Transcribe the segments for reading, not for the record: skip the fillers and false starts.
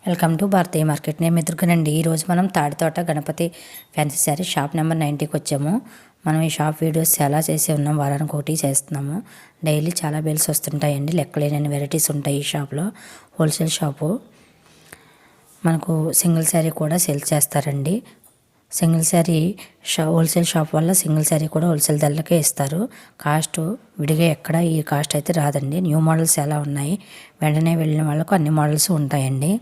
Welcome to Bharatiya market. నేను ఎదుర్కొనండి. ఈరోజు మనం Tadithota Ganapathi fancy sari shop number 90కి వచ్చాము. మనం ఈ షాప్ వీడియోస్ చాలా చేసి ఉన్నాం, వారానికి ఒకటి చేస్తున్నాము. డైలీ చాలా బిల్స్ వస్తుంటాయండి, లెక్కలేని వెరైటీస్ ఉంటాయి ఈ షాప్లో. Wholesale shop. మనకు సింగిల్ శారీ కూడా సేల్ చేస్తారండి. సింగిల్ శారీ హోల్సేల్ షాప్ వల్ల సింగిల్ శారీ కూడా హోల్సేల్ ధరలకే ఇస్తారు. కాస్ట్ విడిగా ఎక్కడ ఈ కాస్ట్ అయితే రాదండి. న్యూ మోడల్స్ ఎలా ఉన్నాయి, వెంటనే వెళ్ళిన వాళ్ళకు అన్ని మోడల్స్ ఉంటాయండి.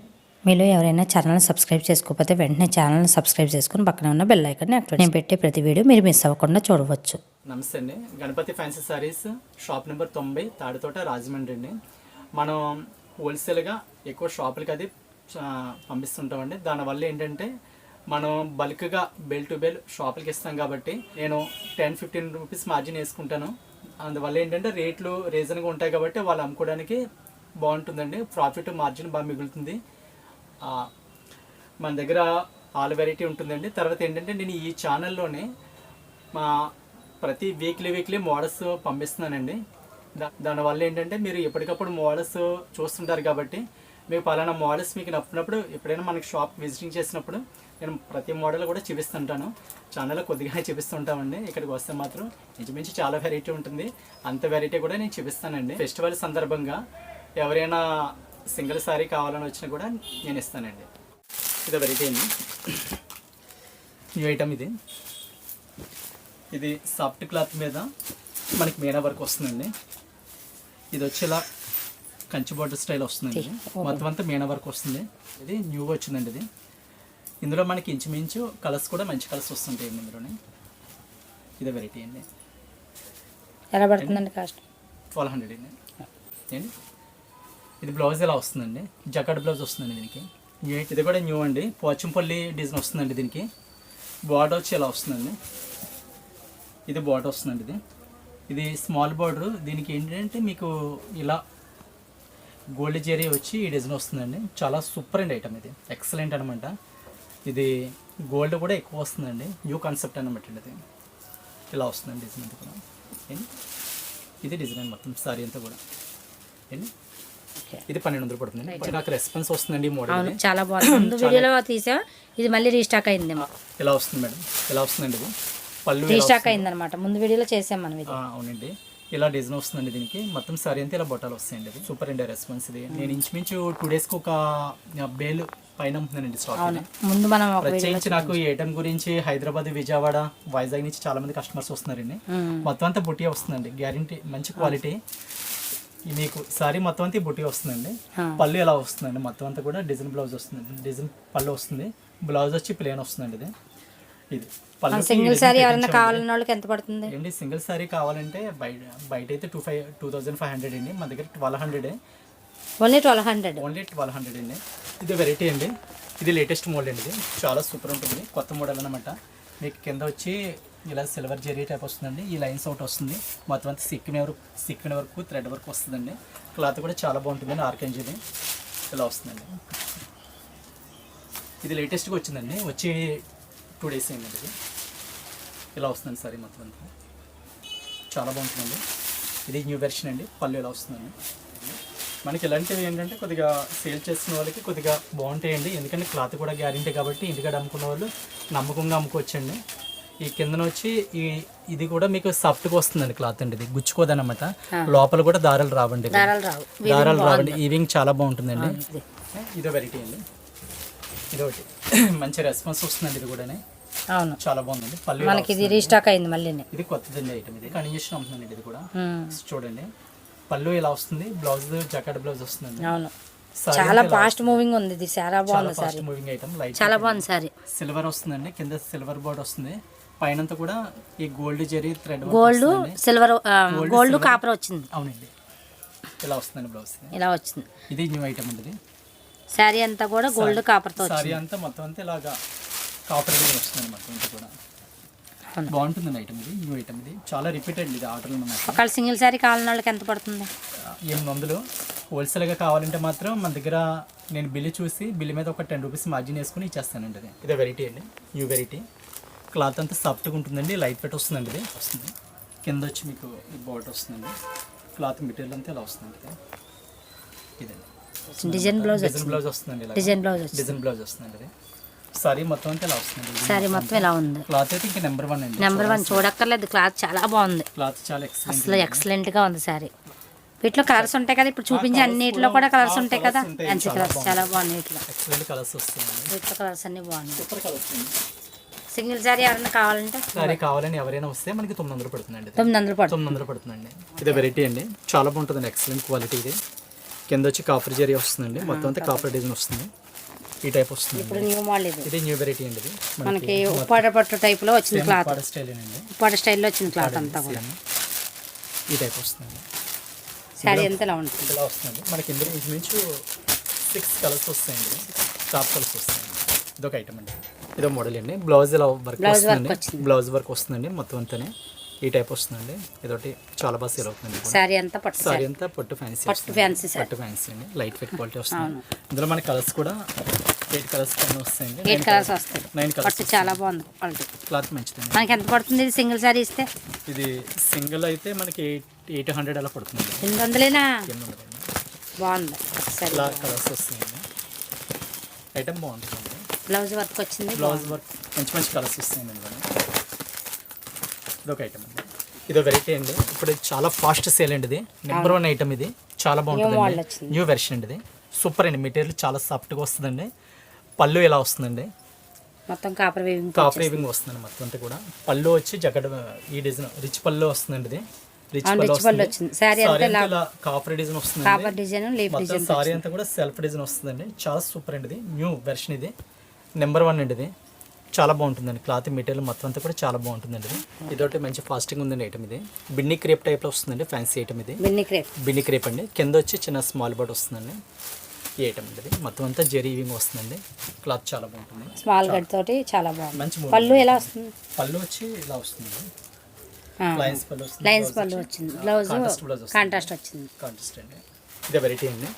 మీలో ఎవరైనా ఛానల్ని సబ్స్క్రైబ్ చేసుకోకపోతే వెంటనే ఛానల్ని సబ్స్క్రైబ్ చేసుకుని పక్కన ఉన్న బెల్ ఐకాన్ని యాక్టివేట్. నేను పెట్టే ప్రతి వీడియో మీరు మిస్ అవ్వకుండా చూడవచ్చు. నమస్తే అండి. Ganapathi fancy sarees shop number 90 Taditota Rajahmundry అండి. మనం హోల్సేల్గా ఎక్కువ షాపులకి అది పంపిస్తుంటామండి. దానివల్ల ఏంటంటే మనం బల్క్గా బెల్ టు బెల్ షాపులకి ఇస్తాం కాబట్టి నేను 10-15 రూపీస్ మార్జిన్ వేసుకుంటాను. అందువల్ల ఏంటంటే రేట్లు రీజన్గా ఉంటాయి కాబట్టి వాళ్ళు అమ్ముకోవడానికి బాగుంటుందండి. ప్రాఫిట్ మార్జిన్ బాగా మిగులుతుంది. మన దగ్గర ఆల్ వెరైటీ ఉంటుందండి. తర్వాత ఏంటంటే నేను ఈ ఛానల్లోనే మా ప్రతి వీక్లీ మోడల్స్ పంపిస్తున్నానండి. దానివల్ల ఏంటంటే మీరు ఎప్పటికప్పుడు మోడల్స్ చూస్తుంటారు కాబట్టి మీకు పలానా మోడల్స్ మీకు నచ్చినప్పుడు ఎప్పుడైనా మనకి షాప్ విజిటింగ్ చేసినప్పుడు నేను ప్రతి మోడల్ కూడా చూపిస్తుంటాను. ఛానల్లో కొద్దిగానే చూపిస్తుంటామండి. ఇక్కడికి వస్తే మాత్రం ఇంచుమించు చాలా వెరైటీ ఉంటుంది. అంత వెరైటీ కూడా నేను చూపిస్తానండి. ఫెస్టివల్ సందర్భంగా ఎవరైనా సింగిల్ శారీ కావాలని వచ్చినా కూడా నేను ఇస్తానండి. ఇది వెరైటీ అండి. ఈ ఐటమ్ ఇది సాఫ్ట్ క్లాత్ మీద మనకి మీనా వర్క్ వస్తుందండి. ఇది వచ్చేలా కంచి బోర్డర్ స్టైల్ వస్తుందండి. మొత్తం అంతా మీనా వర్క్ వస్తుంది. ఇది న్యూగా వచ్చిందండి. ఇది ఇందులో మనకి ఇంచుమించు కలర్స్ కూడా మంచి కలర్స్ వస్తుంటాయి ఇందులోనే. ఇది వెరైటీ అండి. ఎలా పడుతుందండి? కాస్ట్ 1200 అండి. ఏంటి ఇది బ్లౌజ్ ఎలా వస్తుందండి, జకాట్ బ్లౌజ్ వస్తుందండి దీనికి. ఇది కూడా న్యూ అండి. పోచంపల్లి డిజైన్ వస్తుందండి. దీనికి బార్డర్ వచ్చి ఎలా వస్తుందండి. ఇది బార్డర్ వస్తుందండి. ఇది స్మాల్ బార్డర్. దీనికి ఏంటంటే మీకు ఇలా గోల్డ్ జెరీ వచ్చి ఈ డిజైన్ వస్తుందండి. చాలా సూపర్ అండి ఐటమ్. ఇది ఎక్సలెంట్ అనమాట. ఇది గోల్డ్ కూడా ఎక్కువ వస్తుందండి. న్యూ కాన్సెప్ట్ అనమాట. ఇది ఇలా వస్తుందండి డిజైన్ అంతా కూడా. ఇది డిజైన్ మొత్తం సారీ అంతా కూడా ఏంటి. ఇది 1200 పడుతుంది. నాకు రెస్పాన్స్ వస్తుందండి. మోడల్ చాలా బాగుంది. ముందు వీడియోలో తీసా, ఇది మళ్ళీ రీస్టాక్ అయింది. ఇలా వస్తుంది మేడం. ఇలా వస్తుందండి. ఇది పళ్ళు రీస్టాక్ అయింది అనమాట. ముందు వీడియోలో చేసాం మనం. ఇది అవునండి. ఇలా డిజైన్ వస్తుందండి. దీనికి మొత్తం సారీ అంతా ఇలా బొట్టాలు వస్తాయండి. ఇది సూపర్ అండి రెస్పాన్స్. ఇది నేను ఇంచుమించు 2 డేస్కి ఒక బేల్ పైన ఉంటుందండి స్టాక్. ముందు మనం ప్రత్యేకించి నాకు ఈ ఐటమ్ గురించి హైదరాబాద్, విజయవాడ, వైజాగ్ నుంచి చాలా మంది కస్టమర్స్ వస్తున్నారండి. మొత్తం అంతా బుట్టియా వస్తుందండి. గ్యారంటీ మంచి క్వాలిటీ. మీకు సారీ మొత్తం అంతా బుట్టి వస్తుందండి. పళ్ళు ఎలా వస్తుందండి. మొత్తం అంతా కూడా డిజైన్ బ్లౌజ్ వస్తుందండి. డిజైన్ పళ్ళు వస్తుంది. బ్లౌజ్ వచ్చి ప్లేన్ వస్తుందండి. ఇది పళ్ళు. సింగిల్ సారీ ఎవరైనా కావాలన్న వాళ్ళకి ఎంత పడుతుంది అండి? సింగిల్ సారీ కావాలంటే బయట అయితే 2500 అండి. మన దగ్గర 1200. ఓన్లీ 1200 అండి. ఇది వెరైటీ అండి. ఇది లేటెస్ట్ మోడల్ అండి. ఇది చాలా సూపర్ ఉంటుంది. కొత్త మోడల్ అనమాట. మీకు కింద వచ్చి ఇలా సిల్వర్ జెరీ టైప్ వస్తుందండి. ఈ లైన్స్ అవుట్ వస్తుంది. మొత్తం అంతా సిక్కిన వరకు థ్రెడ్ వర్క్ వస్తుందండి. క్లాత్ కూడా చాలా బాగుంటుందండి. ఆర్కెంజీది ఇలా వస్తుందండి. ఇది లేటెస్ట్గా వచ్చిందండి. వచ్చి 2 డేస్ అయిందండి. ఇది ఇలా వస్తుందండి సారీ మొత్తం అంతా. చాలా బాగుంటుందండి. ఇది న్యూ వెర్షన్ అండి. పళ్ళు ఇలా వస్తుందండి. మనకి ఇలాంటివి ఏంటంటే కొద్దిగా సేల్ చేసిన వాళ్ళకి కొద్దిగా బాగుంటాయండి. ఎందుకంటే క్లాత్ కూడా గ్యారంటీ కాబట్టి ఇంటికాడ అమ్ముకున్న వాళ్ళు నమ్మకంగా అమ్ముకోవచ్చండి. ఈ కిందన వచ్చి ఇది కూడా మీకు సాఫ్ట్గా వస్తుందండి క్లాత్ అండి. ఇది గుచ్చుకోదనమాట. లోపల కూడా దారాలు రావండి. ఈవింగ్ చాలా బాగుంటుందండి. ఇదో వెరైటీ అండి. ఇదొకటి మంచి రెస్పాన్స్ వస్తుందండి. ఇది కూడా అవును, చాలా బాగుందండి. పళ్ళు మనకి ఇది రీస్టాక్ అయింది మళ్ళీ. ఇది కొత్తదండి ఐటమ్. ఇది కంటిన్యూషన్ అమ్ముతుందండి. ఇది కూడా చూడండి. పళ్ళు ఇలా వస్తుంది. బ్లౌజ్ జకాట్ బ్లౌజ్ వస్తుందండి. అవును, చాలా ఫాస్ట్ మూవింగ్ ఉంది. ఇది చాలా బాగుంది. Fast moving item. లైట్ చాలా బాగుంది సారీ. సిల్వర్ వస్తుందండి. కింద సిల్వర్ బోర్డ్ వస్తుంది. పైనంతా కూడా ఈ gold zari thread gold silver gold copper వచ్చింది. అవునండి. ఇలా వస్తుందండి బ్లౌజ్. ఇలా వచ్చింది. ఇది న్యూ ఐటమ్ అండి. ఇది సారీ అంతా కూడా గోల్డ్ కాపర్ తో సారీ అంతా మొత్తం అంతా ఇలాగా కాపర్ వస్తుంది. మొత్తం అంతా కూడా బాగుంటుందండి ఐటమ్. ఇది న్యూ ఐటమ్. ఇది చాలా రిపీటెడ్. ఇది ఆర్డర్లు మనకి. ఒకవేళ సింగిల్ సారీ కావాలన్న వాళ్ళకి ఎంత పడుతుంది? 800. హోల్సేల్గా కావాలంటే మాత్రం మన దగ్గర నేను బిల్లు చూసి బిల్లు మీద ఒక 10 రూపీస్ మార్జిన్ వేసుకుని ఇచ్చేస్తానండి. అది ఇదే వెరైటీ అండి. New variety. క్లాత్ అంతా సాఫ్ట్గా ఉంటుందండి. లైట్ వెయిట్ వస్తుందండి. ఇది వస్తుంది. కింద వచ్చి మీకు ఈ బార్డర్ వస్తుందండి. క్లాత్ మెటీరియల్ అంతా ఇలా వస్తుందండి. ఇదండి వచ్చింది. డిజైన్ బ్లౌజ్ డిజైన్ బ్లౌజ్ వస్తుందండి ఇలా డిజైన్ బ్లౌజ్ వచ్చింది. డిజైన్ బ్లౌజ్ వస్తుందండి ఇది సారీ మొత్తం అంతా ఇలా వస్తుంది సారీ మొత్తం ఇలా ఉంది. క్లాత్ అయితే ఇంకా నెంబర్ 1 అండి. నెంబర్ 1 చూడక్కర్లేదు, క్లాత్ చాలా బాగుంది. క్లాత్ చాలా ఎక్సలెంట్ అసలు ఎక్సలెంట్గా ఉంది సారీ. వీటిలో కలర్స్ ఉంటాయి కదా, ఇప్పుడు చూపించే అన్నిటిలో కూడా కలర్స్ ఉంటాయి కదా, మంచి కలర్స్ చాలా బాగున్నాయి. వీటిలో ఎక్సలెంట్ కలర్స్ వస్తున్నాయి. వీటిలో కలర్స్ అన్ని బాగున్నాయి. సూపర్ కలర్స్ అండి. సింగిల్ సారీ ఎవరైనా కావాలంటే సారీ కావాలని ఎవరైనా వస్తే మనకి 900 పడుతుందండి. 900 పడుతుంది. 900 పడుతుందండి. ఇది వెరైటీ అండి, చాలా బాగుంటుందండి, ఎక్సలెంట్ క్వాలిటీ. ఇది కింద వచ్చి కాఫర్ జరీ వస్తుందండి, మొత్తం అంతా కాఫర్ డిజైన్ వస్తుంది. ఈ టైప్ వస్తుంది. ఇప్పుడు న్యూ మోడల్ ఇది. ఇది న్యూ వెరైటీ అండి. ఇది మనకి ఉప్పాడ పట్టు టైప్లో వచ్చిన క్లాత్, ఉప్పాడ స్టైల్ అండి. ఉప్పాడ స్టైల్లో వచ్చిన క్లాత్ అంతా కూడా. ఈ టైప్ వస్తుందండి. శారీ ఎంత ఇలా ఉంటుంది. ఇలా వస్తుందండి. మనకి ఇందులో ఇంచుమించు 6 కలర్స్ వస్తాయండి, టాప్ కలర్స్ వస్తాయండి. ఇదొక ఐటమ్ అండి. ఇదో మోడల్ అండి. బ్లౌజ్ ఇలా వర్క్ వస్తుందండి, బ్లౌజ్ వర్క్ వస్తుందండి మొత్తం అంతానే. ఈ టైప్ వస్తుందండి. ఇదొకటి చాలా బాగా సేల్ అవుతుంది. శారీ అంతా పట్టు, సారీ అంతా పట్టు ఫ్యాన్సీ, పట్టు ఫ్యాన్సీ, పట్టు ఫ్యాన్సీ అండి. లైట్ వెయిట్ క్వాలిటీ వస్తుంది. ఇందులో మన కలర్స్ కూడా 8 కలర్స్ పైన వస్తాయండి. 8 కలర్స్ వస్తాయి. 9 కలర్స్. పట్టు చాలా బాగుంది క్వాలిటీ. క్లాత్ మంచిదండి. మనకి ఎంత పడుతుంది ఇది సింగిల్ సారీ ఇస్తే? ఇది సింగిల్ అయితే మనకి 800 అలా పడుతుంది. 800 800 బాగుంది. సరే, ఇలా కలర్స్ వస్తాయండి. ఐటమ్ బాగుంటుంది. బ్లౌజ్ వర్క్ వచ్చింది. బ్లౌజ్ వర్క్ మంచి మంచి కలర్స్ వస్తాయండి ఇందులో. ఇదొక ఐటమ్ అండి. ఇదో వెరైటీ అండి. ఇప్పుడు ఇది చాలా ఫాస్ట్ సేల్ అండి. ఇది నెంబర్ 1 ఐటమ్. ఇది చాలా బాగుంటుంది. న్యూ వెర్షన్ అండి. ఇది సూపర్ అండి. మెటీరియల్ చాలా సాఫ్ట్గా వస్తుందండి. పళ్ళు ఇలా వస్తుందండి, మొత్తం కాపర్ వీవింగ్, కాపర్ వీవింగ్ వస్తుందండి మొత్తం అంతా కూడా. పళ్ళు వచ్చి జగడ్ ఈ డిజైన్ రిచ్ పళ్ళు వస్తుందండి. ఇది రిచ్ పళ్ళు వచ్చింది. సారీ అంతా కాపర్ డిజైన్ వస్తుంది. Copper design, leaf design. Sorry అంతా కూడా సెల్ఫ్ డిజైన్ వస్తుందండి. చాలా సూపర్ అండి. ఇది న్యూ వెర్షన్. ఇది నెంబర్ 1 అండి. ఇది చాలా బాగుంటుందండి. క్లాత్ మెటీరియల్ మొత్తం అంతా కూడా చాలా బాగుంటుందండి. ఇదొకటి మంచి ఫాస్టింగ్ ఉందండి ఐటమ్. ఇది బిన్ని క్రేప్ టైప్లో వస్తుందండి. Fancy item. ఇది బిన్ని క్రేప్ అండి. కింద వచ్చి చిన్న స్మాల్ బట్ వస్తుందండి. ఈ ఐటమ్ అండి. ఇది మొత్తం అంతా జరీ వీవింగ్ వస్తుందండి. క్లాత్ చాలా బాగుంటుంది. స్మాల్ గడ్ తోటి చాలా బాగుంది. మంచి పళ్ళు ఎలా వస్తుంది? పళ్ళు వచ్చి ఇలా వస్తుంది. లైన్స్ పళ్ళు వస్తుంది. లైన్స్ పళ్ళు వచ్చింది. బ్లౌజ్ కాంట్రాస్ట్ వచ్చింది. కాంట్రాస్ట్ అండి. ఇదే వెరైటీ అండి.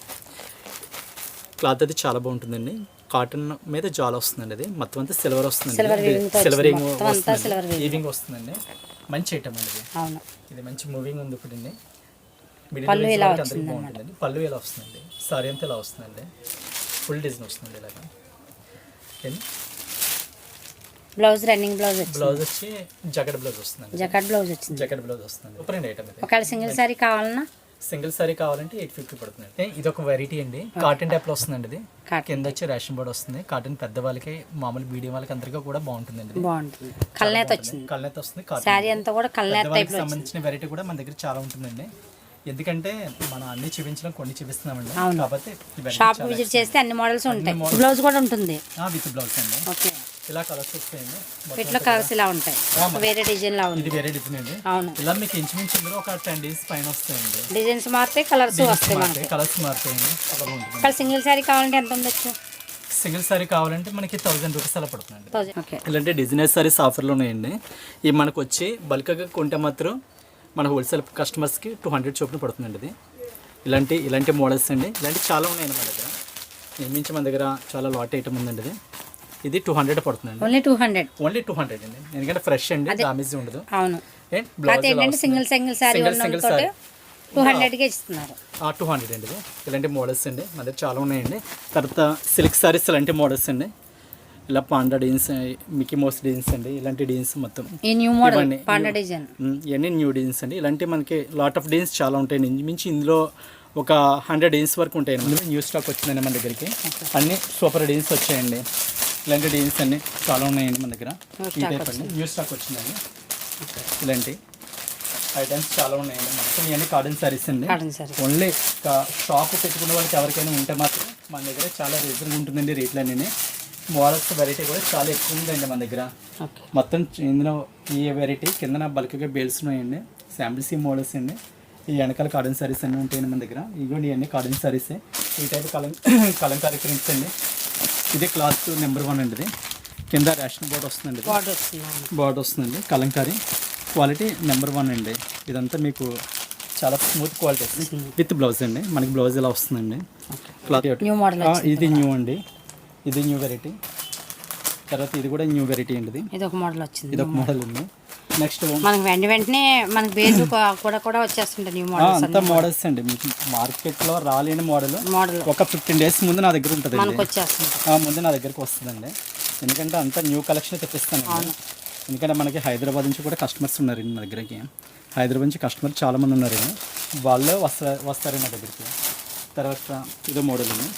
క్లాత్ అది చాలా బాగుంటుందండి. కాటన్ మీద జాల్ వస్తుందండి. అది మొత్తం అంతా సిల్వర్ వస్తుందండి. సిల్వర్ వీవింగ్ వస్తుందండి. మంచి ఐటమ్ అండి ఇది. అవును, ఇది మంచి మూవింగ్ ఉంది. ఇప్పుడు అండి పళ్ళు ఇలా బాగుంటుందండి. పళ్ళు ఇలా వస్తుందండి. సారీ అంతా ఇలా వస్తుందండి. ఫుల్ డిజైన్ వస్తుందండి ఇలాగా. బ్లౌజ్ రన్నింగ్ బ్లౌజ్, బ్లౌజ్ వచ్చి జకెట్ బ్లౌజ్ వస్తుందండి. జకెట్ బ్లౌజ్ వచ్చింది. జకెట్ బ్లౌజ్ వస్తుంది. సూపర్ అండి ఐటమ్. ఇది ఒకవేళ సింగిల్ సారీ కావాలన్నా, సింగిల్ సారీ కావాలంటే 850 పడుతుంది. ఇది ఒక వెరైటీ అండి. కాటన్ టైప్ లో వస్తుందండి. ఇది కింద వచ్చి రేషన్ బోర్డ్ వస్తుంది. కాటన్ పెద్ద వాళ్ళకి, మామూలు మీడియం వాళ్ళకి అందరికీ కూడా బాగుంటుందండి. బాగుంటుంది. కల్నేత వచ్చింది. కల్నేత వస్తుంది. సారీ అంతా కూడా కల్నేత టైప్ లో సంబంధించిన వెరైటీ కూడా మన దగ్గర చాలా ఉంటుందండి. ఎందుకంటే మనం అన్ని చూపించడం, కొన్ని చూపిస్తున్నామండి. కాబట్టి షాప్ విజిట్ చేస్తే అన్ని మోడల్స్ ఉంటాయి. బ్లౌజ్ కూడా ఉంటుంది విత్ బ్లౌజ్ అండి. ఓకే, ఇలా కలర్స్ వస్తాయండి. వీటిలో కలర్స్ ఇలా ఉంటాయి. వేరే డిజైన్ లా ఉంది. ఇది వేరే డిజైన్ అండి. అవును, ఇలా మీకు ఇంచుమించు ఇందులో ఒక 10 డేస్ పైన వస్తాయండి. డిజైన్స్ మారితే కలర్స్ వస్తాయి మనకి. కలర్స్ మారుతాయండి. చాలా ఉంటుంది. ఇక్కడ సింగిల్ సారీ కావాలంటే ఎంత ఉండొచ్చు? సింగిల్ సారీ కావాలంటే మనకి 1000 రూపీస్ అలా పడుతుందండి. ఓకే, ఇలాంటి డిజైనర్ సారీస్ ఆఫర్లు ఉన్నాయండి. ఇవి మనకు వచ్చి బల్క్గా కొంటే మాత్రం మన హోల్సేల్ కస్టమర్స్కి 200 చొప్పున పడుతుందండి. ఇది ఇలాంటి మోడల్స్ అండి. ఇలాంటి చాలా ఉన్నాయండి మన దగ్గర. మించి మన దగ్గర చాలా లాట్ ఐటమ్ ఉందండి. ఇది 200 పడుతుందండి. ఓన్లీ 200 అండి. ఎందుకంటే ఫ్రెష్ అండి, డామేజ్ ఉండదు. అవును, సింగిల్ సారీ 200కి ఇస్తున్నారు. 200 అండి. ఇలాంటి మోడల్స్ అండి మన దగ్గర చాలా ఉన్నాయండి. తర్వాత సిల్క్ సారీస్ ఇలాంటి మోడల్స్ అండి. ఇలా panda designs, Mickey mouse designs అండి. ఇలాంటి డిజైన్స్ మొత్తం ఈ న్యూ మోడల్ పాండా డిజైన్, ఇవన్నీ న్యూ డిజైన్స్ అండి. ఇలాంటి మనకి లాట్ ఆఫ్ డిజైన్స్ చాలా ఉంటాయండి. మించి ఇందులో ఒక 100 డిజైన్స్ వరకు ఉంటాయండి. అందులో న్యూ స్టాక్ వచ్చిందండి మన దగ్గరికి. అన్ని సూపర్ డిజైన్స్ వచ్చాయండి. ఇలాంటి డిజైన్స్ అన్ని చాలా ఉన్నాయండి మన దగ్గర. ఈ టైప్ అండి న్యూ స్టాక్ వచ్చిందండి. ఇలాంటి ఐటమ్స్ చాలా ఉన్నాయండి. మొత్తం ఇవన్నీ కాటన్ సారీస్ అండి. ఓన్లీ షాప్ పెట్టుకునే వాళ్ళకి ఎవరికైనా ఉంటే మాత్రం మన దగ్గర చాలా రీజనబుల్ ఉంటుందండి రేట్లు అన్నీ. మోడల్స్ వెరైటీ కూడా చాలా ఎక్కువ ఉందండి మన దగ్గర. మొత్తం ఇందులో ఈ వెరైటీ కింద బల్క్గా బేల్స్ ఉన్నాయండి. శాంపిల్స్ ఈ మోడల్స్ అండి. ఈ వెనకాల కాటన్ సారీస్ అన్నీ ఉంటాయండి మన దగ్గర. ఇదిగోండి ఇవన్నీ కాటన్ సారీసే. ఈ టైప్ కలంకారీ ప్రింట్స్ అండి. ఇది క్లాత్ నెంబర్ 1 అండి. ఇది కింద రేషన్ బోర్డ్ వస్తుందండి. బోర్డ్ వస్తుందండి. కలంకారీ క్వాలిటీ నెంబర్ 1 అండి. ఇదంతా మీకు చాలా స్మూత్ క్వాలిటీ విత్ బ్లౌజ్ అండి. మనకి బ్లౌజ్ ఇలా వస్తుందండి. క్లాత్ ఇది న్యూ అండి. ఇది న్యూ వెరైటీ. తర్వాత ఇది కూడా న్యూ వెరైటీ అండి. ఇది ఒక మోడల్ వచ్చింది. ఇది ఒక మోడల్ ఉంది. నెక్స్ట్ మనకి వెంటనే మనకి బేస్ కూడా వచ్చేస్తుంటాయి న్యూ మోడల్స్ అంతా మోడల్స్ అండి. మీకు మార్కెట్లో రాలేని మోడల్ ఒక 15 days ముందు నా దగ్గర ఉంటుంది, మనకు వచ్చేస్తుంది. ముందు నా దగ్గరికి వస్తుందండి. ఎందుకంటే అంతా న్యూ కలెక్షన్ తెప్పిస్తాను. ఎందుకంటే మనకి హైదరాబాద్ నుంచి కూడా కస్టమర్స్ ఉన్నారండి నా దగ్గరికి. హైదరాబాద్ నుంచి కస్టమర్ చాలామంది ఉన్నారండి, వాళ్ళే వస్తారు నా దగ్గరికి. తర్వాత ఇదో మోడల్ అండి,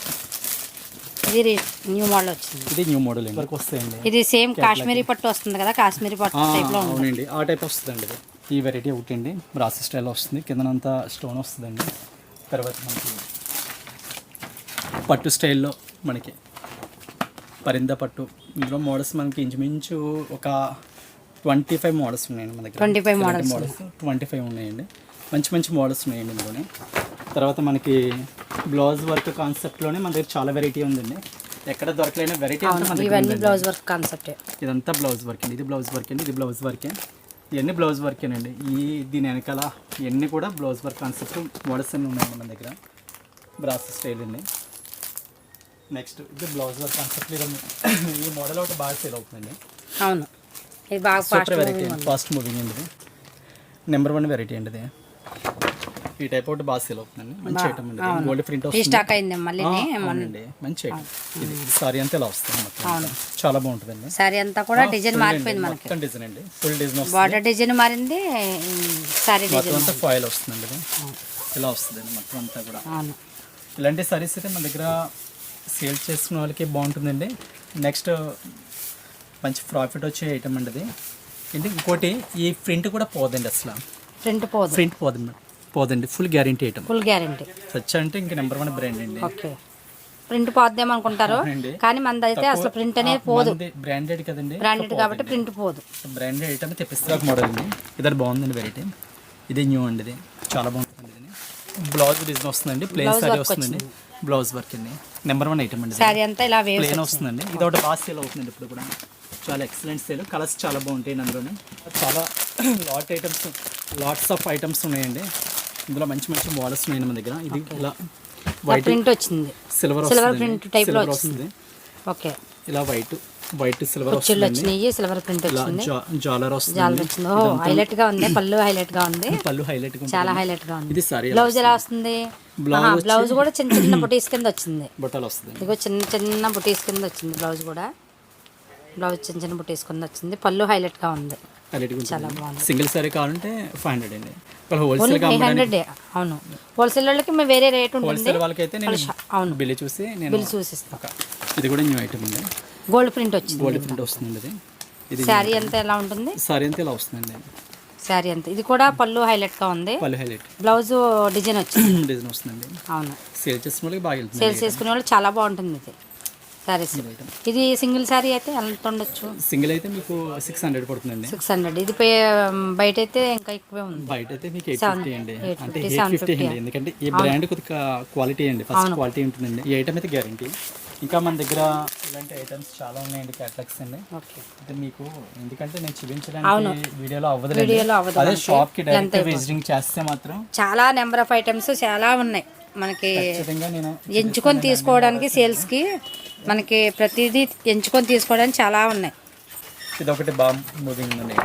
ఇది న్యూ మోడల్ వచ్చింది. ఇది న్యూ మోడల్ వరకు వస్తాయండి. ఇది సేమ్ కాశ్మీరీ పట్టు వస్తుంది కదా, కాశ్మీరీ పట్టు టైప్లో అవునండి, ఆ టైప్ వస్తుందండి. ఇది ఈ వెరైటీ ఒకటి అండి, బ్రాసీ స్టైల్ వస్తుంది, కిందనంతా స్టోన్ వస్తుందండి. తర్వాత మనకి పట్టు స్టైల్లో మనకి పరింద పట్టు, ఇందులో మోడల్స్ మనకి ఇంచుమించు ఒక 25 మోడల్స్ ఉన్నాయండి మన దగ్గర. 25 మోడల్స్ 25 ఉన్నాయండి. మంచి మంచి మోడల్స్ ఉన్నాయండి ఇందులోనే. తర్వాత మనకి బ్లౌజ్ వర్క్ కాన్సెప్ట్లోనే మన దగ్గర చాలా వెరైటీ ఉందండి. ఎక్కడ దొరకలేని వెరైటీ ఇవన్నీ బ్లౌజ్ వర్క్ కాన్సెప్ట్. ఇదంతా బ్లౌజ్ వర్క్ అండి, ఇది బ్లౌజ్ వర్క్ అండి, ఇది బ్లౌజ్ వర్కే, ఇవన్నీ బ్లౌజ్ వర్కేనండి. దీని వెనకాల ఇవన్నీ కూడా బ్లౌజ్ వర్క్ కాన్సెప్ట్ మోడల్స్ అన్నీ ఉన్నాయండి మన దగ్గర. బ్రాస్ స్టైల్ అండి. నెక్స్ట్ ఇది బ్లౌజ్ వర్క్ కాన్సెప్ట్. ఈ మోడల్ ఒకటి బాగా సేల్ అవుతుందండి. అవును, ఇది బాగా సూపర్ వెరైటీ అండి, ఫాస్ట్ మూవింగ్ అండి. ఇది నెంబర్ 1 వెరైటీ అండి. ఇది ఈ టైప్ ఒకటి బాగా సేల్ అవుతుందండి. మంచి ఐటమ్ అండి, గోల్డ్ ప్రింట్ వస్తుంది. స్టాక్ అయింది మళ్ళీ. అవునండి, మంచి ఐటమ్. ఇది సారీ అంతా ఇలా వస్తుంది మొత్తం, చాలా బాగుంటుందండి. సారీ అంతా కూడా డిజైన్ మారిపోయింది మనకి. మొత్తం డిజైన్ అండి, ఫుల్ డిజైన్ వస్తుంది. బార్డర్ డిజైన్ మారింది, సారీ మొత్తం అంతా ఫాయిల్ వస్తుందండి. ఇది ఇలా వస్తుందండి మొత్తం అంతా కూడా. అవును, ఇలాంటి సారీస్ అయితే మన దగ్గర సేల్ చేసుకున్న వాళ్ళకి బాగుంటుందండి. నెక్స్ట్ మంచి ప్రాఫిట్ వచ్చే ఐటమ్ అండి ఇది. ఇంకోటి ఈ ప్రింట్ కూడా పోదండి, అసలు ప్రింట్ పోదండి, full guarantee item. Full guarantee such అంటే ఇంకా నెంబర్ 1 బ్రాండ్ అండి. ఓకే, ప్రింట్ పోద్దేమో అనుకుంటారు కానీ మనది అయితే అసలు ప్రింట్ అనేది పోదు. బ్రాండెడ్ కదండి, బ్రాండెడ్ కాబట్టి ప్రింట్ పోదు. బ్రాండెడ్ ఐటమ్ తెప్పిస్తే మోడల్ అండి. ఇది బాగుందండి వెరైటీ, ఇది న్యూ అండి. ఇది చాలా బాగుంటుంది. బ్లౌజ్ డిజైన్ వస్తుందండి, ప్లెయిన్ సారీ వస్తుందండి, బ్లౌజ్ వర్క్ అండి. నెంబర్ 1 ఐటమ్ అండి. సారీ అంతా ఇలా ప్లెయిన్ వస్తుందండి. ఇది ఒకటి బాగా సేల్ అవుతుందండి ఇప్పుడు కూడా, చాలా ఎక్సలెంట్ సేల్. కలర్స్ చాలా బాగుంటాయి అందులోనే. చాలా లాట్స్ ఆఫ్ ఐటమ్స్ ఉన్నాయండి ఇందులో. మంచి మంచి మోడల్స్ ఉన్నాయండి మన దగ్గర. ఇది ఇలా వైట్ ప్రింట్ వచ్చింది, సిల్వర్ ప్రింట్ టైప్ లో వస్తుంది. ఓకే, ఇలా వైట్ సిల్వర్ వచ్చినాయి, సిల్వర్ ప్రింట్ వచ్చింది, జాలర్ వస్తుంది. హైలైట్ గా ఉంది, పళ్ళు హైలైట్ గా ఉంది, పళ్ళు హైలైట్ గా చాలా హైలైట్ గా ఉంది. ఇది సారీ బ్లౌజ్ ఎలా వస్తుంది? బ్లౌజ్ కూడా చిన్న చిన్న బుటీస్ కింద వచ్చింది, బట్టలు వస్తుంది. ఇదిగో చిన్న చిన్న బుటీస్ కింద వచ్చింది బ్లౌజ్ కూడా. బ్లౌజ్ చిన్న చిన్న బుటీస్ కింద వచ్చింది, పళ్ళు హైలైట్ గా ఉంది, చాలా బాగుంది. సింగిల్ సారీ కావాలంటే 500 అండి. హోల్సేల్ 500. అవును, హోల్సేల్ వాళ్ళకి వేరే రేట్ ఉంటుంది. హోల్సేల్ వాళ్ళకైతే నేను అవును బిల్ చూసి చూసిస్తాను. ఇది కూడా న్యూ ఐటమ్ అండి, గోల్డ్ ప్రింట్ వచ్చింది. గోల్డ్ ప్రింట్ వస్తుంది. ఇది శారీ అంతా ఎలా ఉంటుంది? సారీ అంతా ఇలా వస్తుందండి. శారీ అంతా ఇది కూడా పళ్ళు హైలైట్ గా ఉంది, పళ్ళు హైలైట్, బ్లౌజ్ డిజైన్ వచ్చింది, డిజైన్ వస్తుందండి. అవును, సేల్ చేసుకునే వాళ్ళకి బాగా వెళ్తుంది. సేల్స్ చేసుకునే వాళ్ళు చాలా బాగుంటుంది ఇది సారీస్. ఇది సింగిల్ సారీ అయితే ఎంత ఉండొచ్చు? సింగిల్ అయితే మీకు 600 పడుతుందండి. 600. ఇది బయట అయితే ఇంకా ఎక్కువే ఉంది. బయట అయితే మీకు 850 అండి, అంటే 850 అండి. ఎందుకంటే ఈ బ్రాండ్ కొద్దిగా క్వాలిటీ అండి, ఫస్ట్ క్వాలిటీ ఉంటుందండి. ఈ ఐటమ్ అయితే గ్యారంటీ. ఇంకా మన దగ్గర ఇలాంటి ఐటమ్స్ చాలా ఉన్నాయండి, క్యాటలాగ్స్ అండి. అయితే మీకు ఎందుకంటే నేను చూపించడానికి వీడియోలో అవ్వదు, అదే షాప్ కి డైరెక్ట్ విజిటింగ్ చేస్తే మాత్రం చాలా నెంబర్ ఆఫ్ ఐటమ్స్ చాలా ఉన్నాయి మనకి ఎంచుకొని తీసుకోవడానికి. సేల్స్ కి మనకి ప్రతిదీ ఎంచుకొని తీసుకోవడానికి చాలా ఉన్నాయి. ఇది ఒకటి బాగా మూవింగ్ అండి.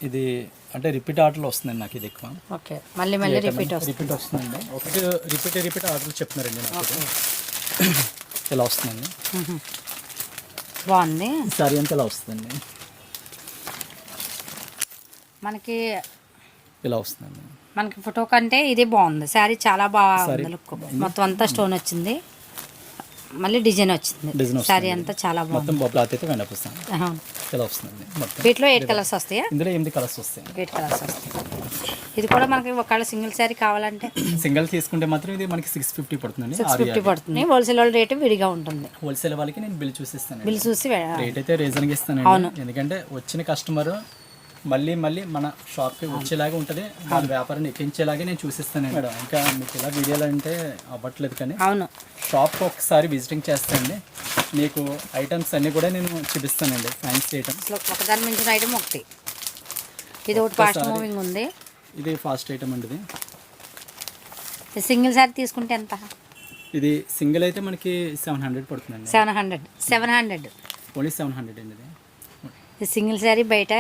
ఇది అంటే రిపీట్ ఆర్డర్లో వస్తుందండి నాకు, ఇది ఎక్కువ. ఓకే, మళ్ళీ రిపీట్ వస్తుందండి. ఒకటి రిపీట్ ఆర్డర్లు చెప్తున్నారండి నాకు. ఇలా వస్తుందండి, బాగుంది. సారీ అంతా ఇలా వస్తుందండి, మనకి ఇలా వస్తుందండి. మనకి ఫోటో కంటే ఇది బాగుంది, శారీ చాలా బాగుంది. లుక్ మొత్తం అంతా స్టోన్ వచ్చింది, మళ్ళీ డిజైన్ వచ్చింది. శారీ అంతా చాలా బాగుంది. ఇలా వస్తుందండి. వీటిలో 8 కలర్స్ వస్తాయా? ఇందులో 8 కలర్స్ వస్తాయి, 8 కలర్స్ వస్తాయి. ఇది కూడా మనకి ఒకవేళ సింగిల్ శారీ కావాలంటే సింగిల్ తీసుకుంటే మాత్రం ఇది మనకి 650 పడుతుందండి. 650 పడుతుంది. హోల్సేల్ వాళ్ళ రేటు విడిగా ఉంటుంది. హోల్సేల్ వాళ్ళకి నేను బిల్ చూసిస్తాను, బిల్ చూసి రేట్ అయితే రీజన్గా ఇస్తాను. ఎందుకంటే వచ్చిన కస్టమర్ మళ్ళీ మన షాప్కి వచ్చేలాగా ఉంటుంది, వాళ్ళ వ్యాపారాన్ని ఎక్కించేలాగే నేను చూసిస్తాను మేడం. ఇంకా మీకు ఇలా వీడియోలు అంటే అవ్వట్లేదు కానీ అవును, షాప్కి ఒకసారి విజిటింగ్ చేస్తానండి, మీకు ఐటమ్స్ అన్నీ కూడా నేను చూపిస్తానండి. ఫ్యాన్సీ ఐటమ్స్ ఒకదాని మించిన ఐటమ్ ఒకటి. ఇది ఒకటి ఫాస్ట్ మూవింగ్ ఉంది, ఇది ఫాస్ట్ ఐటమ్ అండి. ఇది సింగిల్ సారీ తీసుకుంటే ఎంత? ఇది సింగిల్ అయితే మనకి 700 పడుతుందండి. 700 ఓన్లీ 700 అండి. ఇది ఈ సింగిల్ శారీ బయట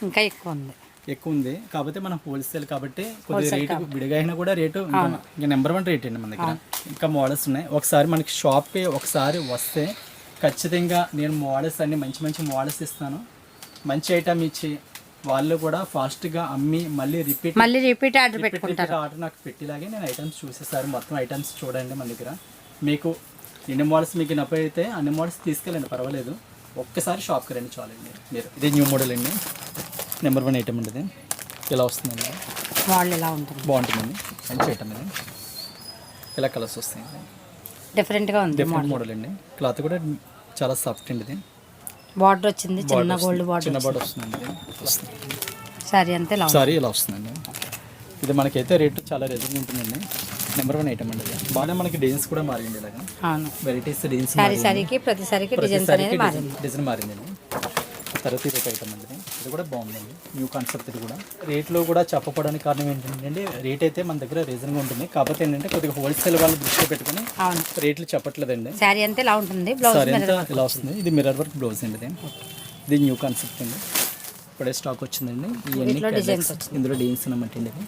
ఇంకా ఎక్కువ ఉంది. ఎక్కువ ఉంది, కాకపోతే మనం హోల్సేల్ కాబట్టి కొద్దిగా రేటు విడిగా అయినా కూడా రేటు ఇంకా నెంబర్ 1 రేట్ అండి మన దగ్గర. ఇంకా మోడల్స్ ఉన్నాయి. ఒకసారి మనకి షాప్కి ఒకసారి వస్తే ఖచ్చితంగా నేను మోడల్స్ అన్ని మంచి మంచి మోడల్స్ ఇస్తాను. మంచి ఐటమ్ ఇచ్చి వాళ్ళు కూడా ఫాస్ట్గా అమ్మి మళ్ళీ రిపీట్ ఆర్డర్ పెట్టుకుంటారు. ఆర్డర్ నాకు పెట్టేలాగే నేను ఐటమ్స్ చూసేసారు. మొత్తం ఐటమ్స్ చూడండి మన దగ్గర. మీకు ఎన్ని మోడల్స్ మీకు నప్పైతే అన్ని మోడల్స్ తీసుకెళ్ళండి, పర్వాలేదు. ఒక్కసారి షాప్కి రండి చాలండి మీరు. ఇదే న్యూ మోడల్ అండి, నెంబర్ 1 ఐటమ్ ఉండేది. ఇలా వస్తుందండి, మోడల్ ఎలా ఉంటుంది, బాగుంటుందండి. మంచి ఐటమ్ ఇది. ఇలా కలర్స్ వస్తాయండి, డిఫరెంట్గా ఉంది. డిఫరెంట్ మోడల్ అండి. క్లాత్ కూడా చాలా సాఫ్ట్ అండి. ఇది బార్డర్ వచ్చింది, చిన్న గోల్డ్ బార్డర్, చిన్న బార్డర్ వస్తుందండి. సారీ అంతే సారీ ఇలా వస్తుందండి. ఇది మనకైతే రేటు చాలా రీజనబుల్ ఉంటుందండి. నెంబర్ 1 ఐటమ్ అండి. బాగా మనకి డిజైన్స్ కూడా మారింది. ఇలాగా వెరైటీస్ డిజైన్స్ ప్రతిసారికి డిజైన్ మారిందండి. తర్వాత ఇది ఐటమ్ అండి. ఇది కూడా బాగుందండి, న్యూ కాన్సెప్ట్. ఇది కూడా రేట్లో కూడా చెప్పడానికి కారణం ఏంటంటే రేట్ అయితే మన దగ్గర రీజన్గా ఉంటుంది. కాకపోతే ఏంటంటే కొద్దిగా హోల్సేల్ వాళ్ళు దృష్టిలో పెట్టుకుని రేట్లు చెప్పట్లేదండి. సారీ అంతా ఇలా ఉంటుంది, సారీ అంతా ఇలా వస్తుంది. ఇది మిర్రర్ వర్క్ బ్లౌజ్ అండి. ఇది న్యూ కాన్సెప్ట్ అండి, ఇప్పుడే స్టాక్ వచ్చిందండి. ఇందులో డిజైన్స్ అన్నమాట అండి. ఇది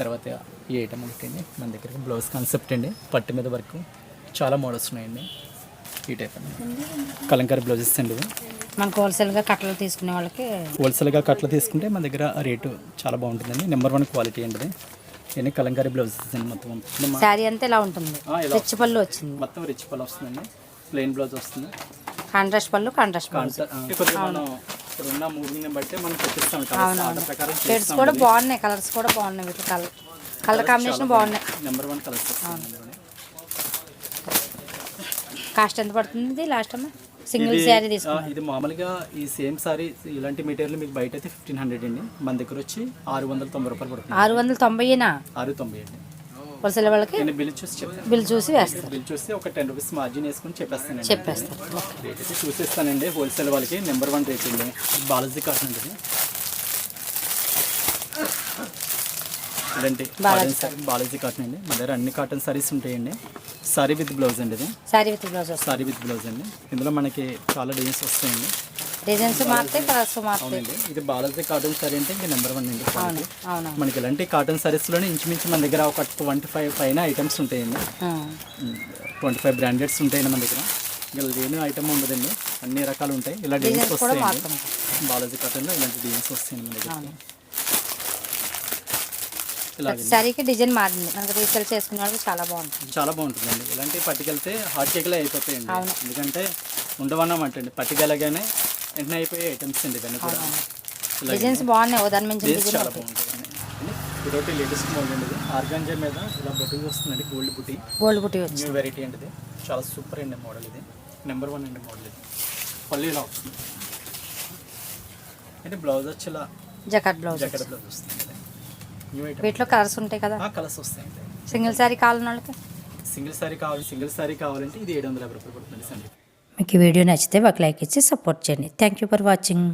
తర్వాత ఈ ఐటమ్ అండి మన దగ్గర బ్లౌజ్ కాన్సెప్ట్ అండి, పట్టు మీద వర్క్. చాలా మోడల్స్ ఉన్నాయండి. ఈ టైప్ అండి కలంకారీ బ్లౌజెస్ అండి. ఇది మనకు హోల్సేల్గా కట్టలు తీసుకునే వాళ్ళకి, హోల్సేల్గా కట్టలు తీసుకుంటే మన దగ్గర రేటు చాలా బాగుంటుందండి. నెంబర్ 1 క్వాలిటీ అండి. ఇది ఇవన్నీ కలంకారీ బ్లౌజెస్ అండి. మొత్తం శారీ అంతా ఇలా ఉంటుంది. రిచ్ పళ్ళు వచ్చింది, మొత్తం రిచ్ పళ్ళు వస్తుందండి. ప్లెయిన్ బ్లౌజ్ వస్తుంది, కాంట్రాస్ట్ పళ్ళు, కాంట్రాస్ట్ కొద్దిగా మనం ఇప్పుడున్న మూవింగ్ బట్టి మనం పెట్టిస్తాం. ప్రకారం షేడ్స్ కూడా బాగున్నాయి, కలర్స్ కూడా బాగున్నాయి. వీటి కలర్ కాంబినేషన్ బాగున్నాయి. Number 1 colours. కాస్ట్ ఎంత పడుతుంది లాస్ట్ అమ్మ సింగిల్ శారీ తీసుకుంటే? ఇది మామూలుగా ఈ సేమ్ సారీ ఇలాంటి మెటీరియల్ మీకు బయట అయితే 1500 అండి. మన దగ్గర వచ్చి 690 రూపాయలు పడుతుంది. 690 690 అండి. హోల్సేల్ వాళ్ళకి నేను బిల్ చూసి చెప్తాను. బిల్ చూసి వేస్తారు. బిల్ చూసి ఒక 10 రూపీస్ మార్జిన్ వేసుకొని చెప్పేస్తానండి. చెప్పేస్తారు. రేట్ అయితే చూసేస్తానండి. హోల్సేల్ వాళ్ళకి నెంబర్ 1 రేట్ అండి. బాలాజీ కాటన్ అండి. ఇదండి బాలాజీ కాటన్ అండి. మన దగ్గర అన్ని కాటన్ సారీస్ ఉంటాయండి. సారీ విత్ బ్లౌజ్ అండి. ఇది సారీ విత్ బ్లౌజ్ అండి. ఇందులో మనకి చాలా డిజైన్స్ వస్తాయండి. డిజైన్స్ మారుతాయి, కలర్స్ మారుతాయి. అవునండి. ఇది బాలాజీ కాటన్ సారీ అంటే ఇంకా నెంబర్ 1 అండి. మనకి ఇలాంటి కాటన్ సారీస్లోనే ఇంచుమించు మన దగ్గర ఒక 25 పైన ఐటమ్స్ ఉంటాయండి. 25 బ్రాండెడ్స్ ఉంటాయండి మన దగ్గర. ఇలా లేని ఐటమ్ ఉండదండి, అన్ని రకాలు ఉంటాయి. ఇలా డిజైన్స్ వస్తాయండి. బాలాజీ కాటన్లో ఇలాంటి డిజైన్స్ వస్తాయండి మన దగ్గర. సారీకి డిజైన్ మారింది, మనకి రీసేల్ చేసుకునే వాళ్ళకి చాలా బాగుంటుంది. చాలా బాగుంటుందండి. ఇలాంటి పట్టుకెళ్తే హాట్ కేక్లే అయిపోతాయండి. ఎందుకంటే ఉండవన్నమాట అండి. పట్టుకెళ్ళగానే వెంటనే అయిపోయే ఐటమ్స్ అండి. ఇవన్నీ కూడా డిజైన్స్ బాగున్నాయి. దాని నుంచి చాలా బాగుంటుందండి. ఇదొకటి లేటెస్ట్ మోడల్ అండి. ఆర్గాంజా మీద ఇలా బుట్టి వస్తుందండి, గోల్డ్ బుట్టి న్యూ వెరైటీ అండి. ఇది చాలా సూపర్ అండి మోడల్. ఇది నెంబర్ 1 అండి మోడల్. ఇది పళ్ళు ఇలా వస్తుంది అంటే బ్లౌజ్ వచ్చి ఇలా జకాట్ బ్లౌజ్ వస్తుంది. వీటిలో కలర్స్ ఉంటాయి కదా, కలర్స్ వస్తాయండి. సింగిల్ శారీ కావాలని వాళ్ళకి సింగిల్ శారీ కావాలంటే ఇది 750 రూపాయలు పడుతుంది. మీకు ఈ వీడియో నచ్చితే ఒక లైక్ ఇచ్చి సపోర్ట్ చేయండి. Thank you for watching.